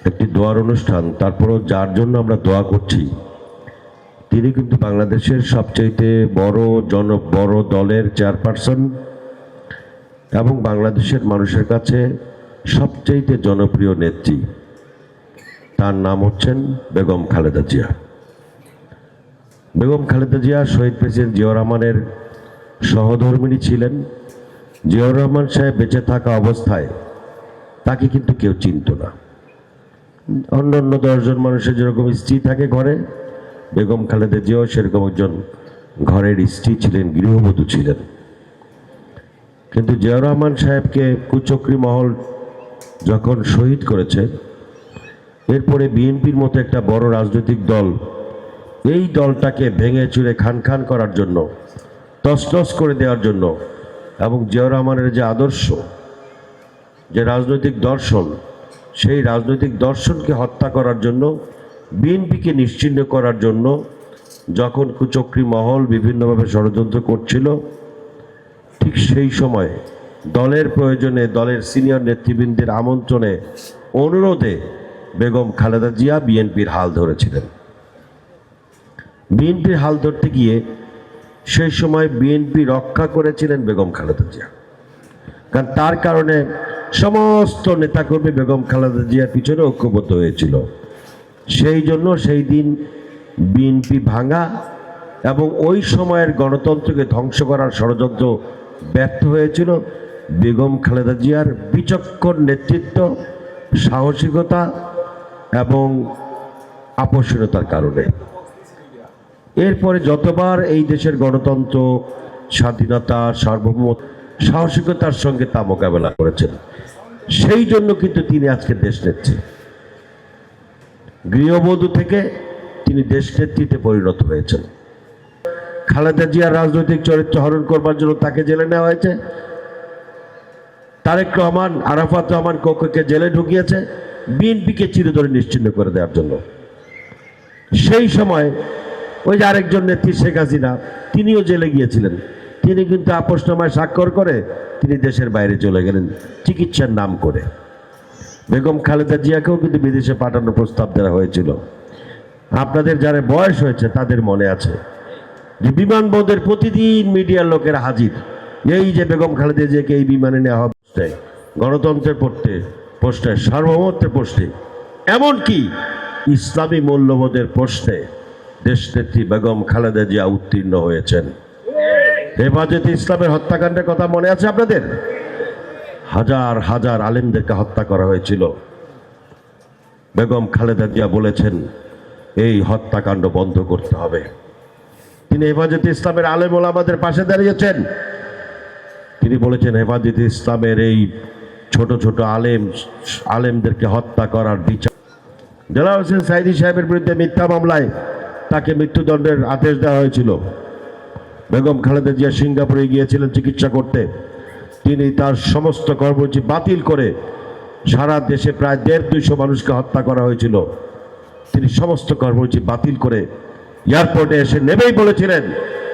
একটি দোয়ার অনুষ্ঠান, তারপরও যার জন্য আমরা দোয়া করছি তিনি কিন্তু বাংলাদেশের সবচাইতে বড় দলের চেয়ারপারসন এবং বাংলাদেশের মানুষের কাছে সবচাইতে জনপ্রিয় নেত্রী। তার নাম হচ্ছেন বেগম খালেদা জিয়া। বেগম খালেদা জিয়া শহীদ প্রেসিডেন্ট জিয়াউর রহমানের সহধর্মিণী ছিলেন। জিয়াউর রহমান সাহেব বেঁচে থাকা অবস্থায় তাকে কিন্তু কেউ চিনত না। অন্য 10 জন মানুষের যেরকম স্ত্রী থাকে ঘরে, বেগম খালেদা জিয়াও সেরকম একজন ঘরের স্ত্রী ছিলেন, গৃহবধূ ছিলেন। কিন্তু জিয়াউর রহমান সাহেবকে কুচক্রী মহল যখন শহীদ করেছে, এরপরে বিএনপির মতো একটা বড় রাজনৈতিক দল এই দলটাকে ভেঙে চুরে খান করার জন্য, তছনছ করে দেওয়ার জন্য, এবং জিয়াউর রহমানের যে আদর্শ, যে রাজনৈতিক দর্শন, সেই রাজনৈতিক দর্শনকে হত্যা করার জন্য, বিএনপিকে নিশ্চিহ্ন করার জন্য যখন কুচক্রী মহল বিভিন্নভাবে ষড়যন্ত্র করছিল, ঠিক সেই সময় দলের প্রয়োজনে, দলের সিনিয়র নেতৃবৃন্দের আমন্ত্রণে, অনুরোধে বেগম খালেদা জিয়া বিএনপির হাল ধরেছিলেন। বিএনপির হাল ধরতে গিয়ে সেই সময় বিএনপি রক্ষা করেছিলেন বেগম খালেদা জিয়া, কারণ তার কারণে সমস্ত নেতাকর্মী বেগম খালেদা জিয়ার পিছনে ঐক্যবদ্ধ হয়েছিল। সেই জন্য সেই দিন বিএনপি ভাঙা এবং ওই সময়ের গণতন্ত্রকে ধ্বংস করার ষড়যন্ত্র ব্যর্থ হয়েছিল বেগম খালেদা জিয়ার বিচক্ষণ নেতৃত্ব, সাহসিকতা এবং আপসীনতার কারণে। এরপরে যতবার এই দেশের গণতন্ত্র, স্বাধীনতা, সার্বভৌমত্ব সাহসিকতার সঙ্গে তা মোকাবেলা করেছেন, সেই জন্য কিন্তু তিনি আজকে দেশ নেত্রী। গৃহবধূ থেকে তিনি দেশ নেত্রীতে পরিণত হয়েছেন। খালেদা জিয়ার রাজনৈতিক চরিত্র হরণ করবার জন্য তাকে জেলে নেওয়া হয়েছে। তারেক রহমান, আরাফাত রহমান কোকোকে জেলে ঢুকিয়েছে বিএনপিকে চিরতরে নিশ্চিহ্ন করে দেওয়ার জন্য। সেই সময় ওই যে আরেকজন নেত্রী শেখ হাসিনা, তিনিও জেলে গিয়েছিলেন। তিনি কিন্তু আপোষনামায় স্বাক্ষর করে তিনি দেশের বাইরে চলে গেলেন চিকিৎসার নাম করে। বেগম খালেদা জিয়াকেও কিন্তু বিদেশে পাঠানোর প্রস্তাব দেওয়া হয়েছিল। আপনাদের যারা বয়স হয়েছে তাদের মনে আছে যে বিমানবন্দরের প্রতিদিন মিডিয়ার লোকেরা হাজির, এই যে বেগম খালেদা জিয়াকে এই বিমানে নেওয়া হবে, গণতন্ত্রের প্রশ্নে, সার্বভৌমত্বের প্রশ্নে, এমনকি ইসলামী মূল্যবোধের প্রশ্নে দেশনেত্রী বেগম খালেদা জিয়া উত্তীর্ণ হয়েছেন। হেফাজতে ইসলামের হত্যাকাণ্ডের কথা মনে আছে আপনাদের? হাজার হাজার আলেমদেরকে হত্যা করা হয়েছিল। বেগম খালেদা জিয়া বলেছেন এই হত্যাকাণ্ড বন্ধ করতে হবে। তিনি হেফাজতে ইসলামের আলেম ওলামাদের পাশে দাঁড়িয়েছেন। তিনি বলেছেন হেফাজতে ইসলামের এই ছোট ছোট আলেমদেরকে হত্যা করার বিচার। দেলাওয়ার হোসেন সাঈদী সাহেবের বিরুদ্ধে মিথ্যা মামলায় তাকে মৃত্যুদণ্ডের আদেশ দেওয়া হয়েছিল। বেগম খালেদা জিয়া সিঙ্গাপুরে গিয়েছিলেন চিকিৎসা করতে। তিনি তার সমস্ত কর্মসূচি বাতিল করে, সারা দেশে প্রায় 150-200 মানুষকে হত্যা করা হয়েছিল, তিনি সমস্ত কর্মসূচি বাতিল করে এয়ারপোর্টে এসে নেমেই বলেছিলেন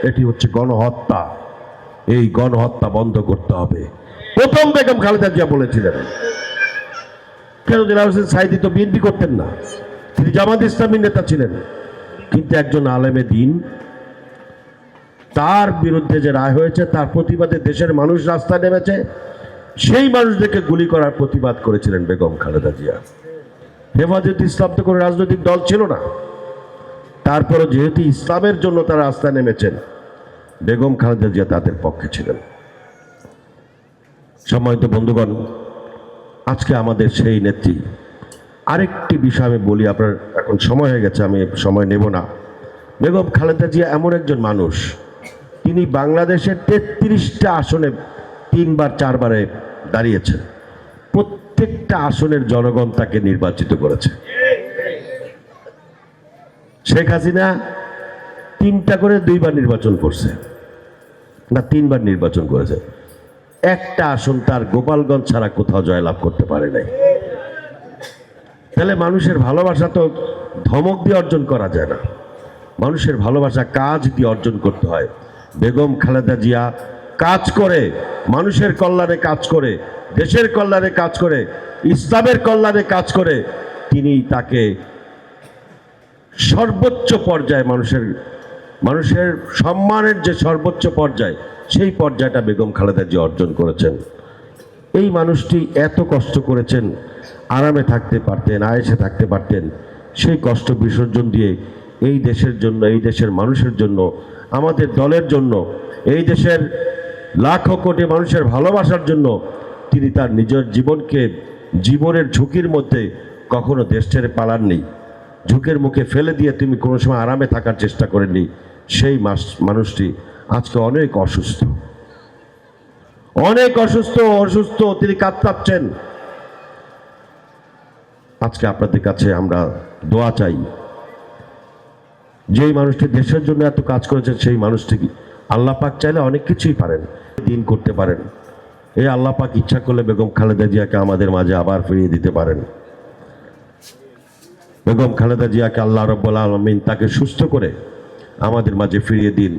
এটি হচ্ছে গণহত্যা, এই গণহত্যা বন্ধ করতে হবে। প্রথম বেগম খালেদা জিয়া বলেছিলেন। কেন? দেলাওয়ার হোসেন সাঈদী তো বিএনপি করতেন না, তিনি জামাত ইসলামীর নেতা ছিলেন। কিন্তু একজন আলেমে দ্বীন, তার বিরুদ্ধে যে রায় হয়েছে তার প্রতিবাদে দেশের মানুষ রাস্তায় নেমেছে, সেই মানুষদেরকে গুলি করার প্রতিবাদ করেছিলেন বেগম খালেদা জিয়া। হেফাজতে ইসলাম তো কোনো রাজনৈতিক দল ছিল না, তারপরও যেহেতু ইসলামের জন্য তারা রাস্তায় নেমেছেন, বেগম খালেদা জিয়া তাদের পক্ষে ছিলেন। সম্মানিত বন্ধুগণ, আজকে আমাদের সেই নেত্রী, আরেকটি বিষয় আমি বলি, আপনার এখন সময় হয়ে গেছে, আমি সময় নেব না। বেগম খালেদা জিয়া এমন একজন মানুষ, তিনি বাংলাদেশের 33টা আসনে 3-4বারে দাঁড়িয়েছেন। প্রত্যেকটা আসনের জনগণ তাকে নির্বাচিত করেছে। শেখ হাসিনা 3টা করে 2বার নির্বাচন করছে, না 3বার নির্বাচন করেছে। একটা আসন তার গোপালগঞ্জ ছাড়া কোথাও জয়লাভ করতে পারে নাই। তাহলে মানুষের ভালোবাসা তো ধমক দিয়ে অর্জন করা যায় না, মানুষের ভালোবাসা কাজ দিয়ে অর্জন করতে হয়। বেগম খালেদা জিয়া কাজ করে, মানুষের কল্যাণে কাজ করে, দেশের কল্যাণে কাজ করে, ইসলামের কল্যাণে কাজ করে তিনি তাকে সর্বোচ্চ পর্যায়ে মানুষের সম্মানের যে সর্বোচ্চ পর্যায়, সেই পর্যায়টা বেগম খালেদা জিয়া অর্জন করেছেন। এই মানুষটি এত কষ্ট করেছেন, আরামে থাকতে পারতেন, আয়েসে থাকতে পারতেন, সেই কষ্ট বিসর্জন দিয়ে এই দেশের জন্য, এই দেশের মানুষের জন্য, আমাদের দলের জন্য, এই দেশের লাখো কোটি মানুষের ভালোবাসার জন্য তিনি তার নিজের জীবনের ঝুঁকির মধ্যে কখনো দেশ ছেড়ে পালাননি। ঝুঁকির মুখে ফেলে দিয়ে তুমি কোনো সময় আরামে থাকার চেষ্টা করেননি। সেই মানুষটি আজকে অনেক অসুস্থ, তিনি কাতরাচ্ছেন। আজকে আপনাদের কাছে আমরা দোয়া চাই, যেই মানুষটি দেশের জন্য এত কাজ করেছেন, সেই মানুষটি আল্লাহ পাক চাইলে অনেক কিছুই পারেন, দিন করতে পারেন। এই আল্লাহ পাক ইচ্ছা করলে বেগম খালেদা জিয়াকে আমাদের মাঝে আবার ফিরিয়ে দিতে পারেন। বেগম খালেদা জিয়াকে আল্লাহ রাব্বুল আলামিন তাকে সুস্থ করে আমাদের মাঝে ফিরিয়ে দিন।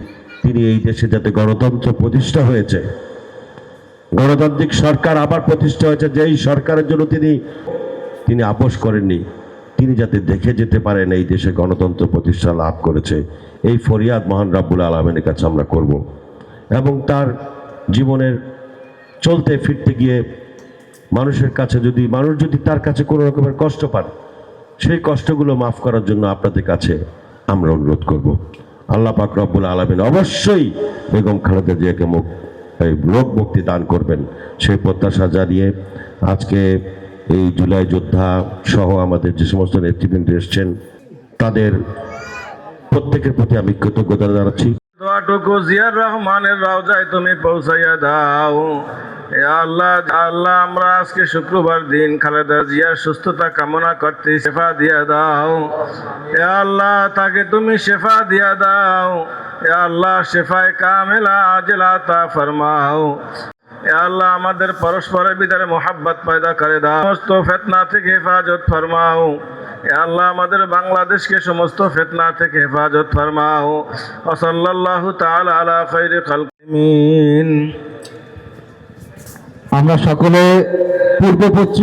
তিনি এই দেশে যাতে গণতন্ত্র প্রতিষ্ঠা হয়েছে, গণতান্ত্রিক সরকার আবার প্রতিষ্ঠা হয়েছে, যেই সরকারের জন্য তিনি আপোষ করেননি, তিনি যাতে দেখে যেতে পারেন এই দেশে গণতন্ত্র প্রতিষ্ঠা লাভ করেছে। এই ফরিয়াদ মহান রাব্বুল আলামিনের কাছে আমরা করব। এবং তার জীবনের চলতে ফিরতে গিয়ে মানুষ যদি তার কাছে কোনো রকমের কষ্ট পান, সেই কষ্টগুলো মাফ করার জন্য আপনাদের কাছে আমরা অনুরোধ করব। আল্লাহ পাক রব্বুল আলামিন অবশ্যই বেগম খালেদা জিয়াকে রোগ মুক্তি দান করবেন, সেই প্রত্যাশা জানিয়ে আজকে এই জুলাই যোদ্ধা সহ আমাদের যে সমস্ত নেতৃবৃন্দ এসছেন, তাদের প্রত্যেকের প্রতি আমি কৃতজ্ঞতা জানাচ্ছি। দোয়াটুকু জিয়ার রহমানের রওজায় তুমি পৌঁছাইয়া দাও। এ আল্লাহ, আল্লাহ আমরা আজকে শুক্রবার দিন খালেদা জিয়ার সুস্থতা কামনা করতে শেফা দিয়া দাও। এ আল্লাহ, তাকে তুমি শেফা দিয়া দাও। এ আল্লাহ, শেফায়ে কামেলা আজলা তা ফরমাও। এ আল্লাহ, আমাদের পরস্পরের ভিতরে মোহাব্বত পয়দা করে দাও, সমস্ত ফিতনা থেকে হেফাজত ফরমাও। এ আল্লাহ, আমাদের বাংলাদেশকে সমস্ত ফিতনা থেকে হেফাজত ফরমাও। ওয়া সাল্লাল্লাহু তাআলা আলা খায়রি খালকিমিন। আমরা সকলে পূর্ব পশ্চিম